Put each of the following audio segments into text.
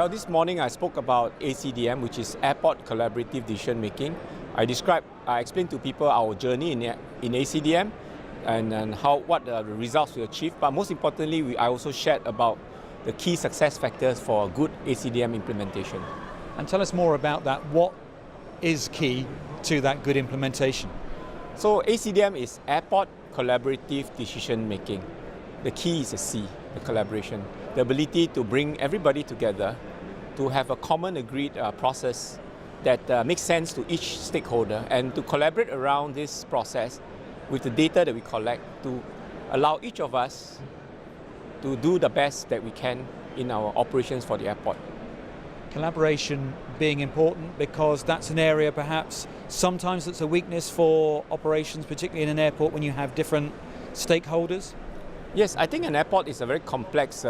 Well, this morning I spoke about A-CDM, which is Airport Collaborative Decision Making. I explained to people our journey in A-CDM and what the results we achieved. But most importantly, I also shared about the key success factors for a good A-CDM implementation. And tell us more about that. What is key to that good implementation? So A-CDM is Airport Collaborative Decision Making. The key is the C, the collaboration, the ability to bring everybody together to have a common agreed process that makes sense to each stakeholder and to collaborate around this process with the data that we collect to allow each of us to do the best that we can in our operations for the airport. Collaboration being important because that's an area perhaps sometimes that's a weakness for operations, particularly in an airport when you have different stakeholders. Yes, I think an airport is a very complex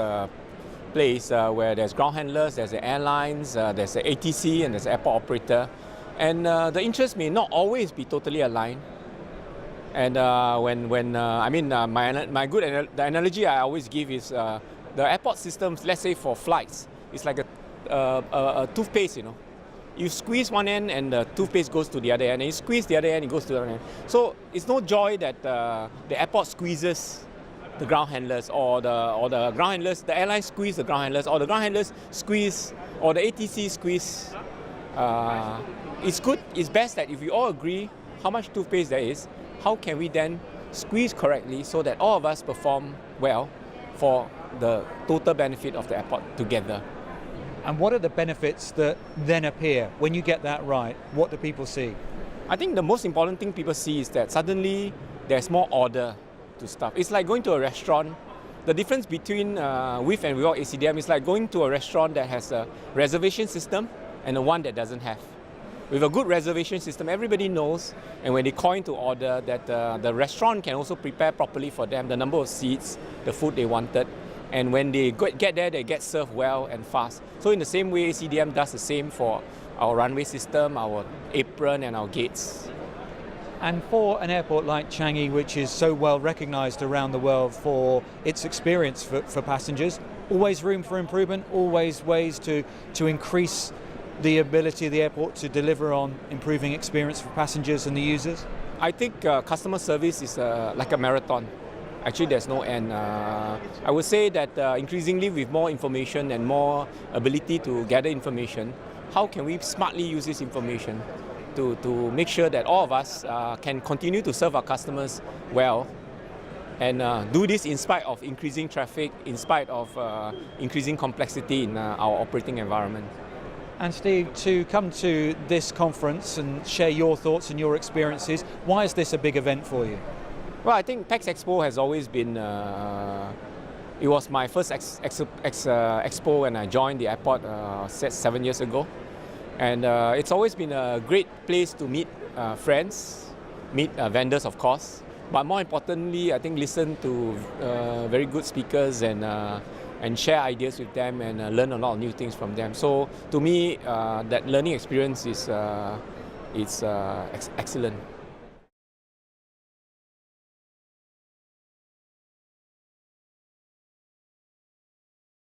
place where there's ground handlers, there's the airlines, there's the ATC and there's the airport operator. And the interests may not always be totally aligned. And the analogy I always give is the airport systems, let's say for flights, it's like a toothpaste, you know. You squeeze one end and the toothpaste goes to the other end, and you squeeze the other end, it goes to the other end. So it's no joy that the airport squeezes the ground handlers or the ground handlers, the airlines squeeze the ground handlers or the ground handlers squeeze or the ATC squeeze. It's best that if we all agree how much toothpaste there is, how can we then squeeze correctly so that all of us perform well for the total benefit of the airport together. And what are the benefits that then appear when you get that right? What do people see? I think the most important thing people see is that suddenly there's more order to stuff. It's like going to a restaurant. The difference between with and without A-CDM is like going to a restaurant that has a reservation system and the one that doesn't have. With a good reservation system, everybody knows, and when they call in to order, that the restaurant can also prepare properly for them the number of seats, the food they wanted, and when they get there, they get served well and fast. So in the same way, A-CDM does the same for our runway system, our apron and our gates. And for an airport like Changi, which is so well recognised around the world for its experience for passengers, always room for improvement, always ways to increase the ability of the airport to deliver on improving experience for passengers and the users? I think customer service is like a marathon. Actually, there's no end. I would say that increasingly with more information and more ability to gather information, how can we smartly use this information to make sure that all of us can continue to serve our customers well and do this in spite of increasing traffic, in spite of increasing complexity in our operating environment. And Steve, to come to this conference and share your thoughts and your experiences, why is this a big event for you? Well, I think PAX Expo has always been, it was my first expo when I joined the airport 7 years ago. And it's always been a great place to meet friends, meet vendors of course, but more importantly, I think listen to very good speakers and share ideas with them and learn a lot of new things from them. So to me, that learning experience is excellent.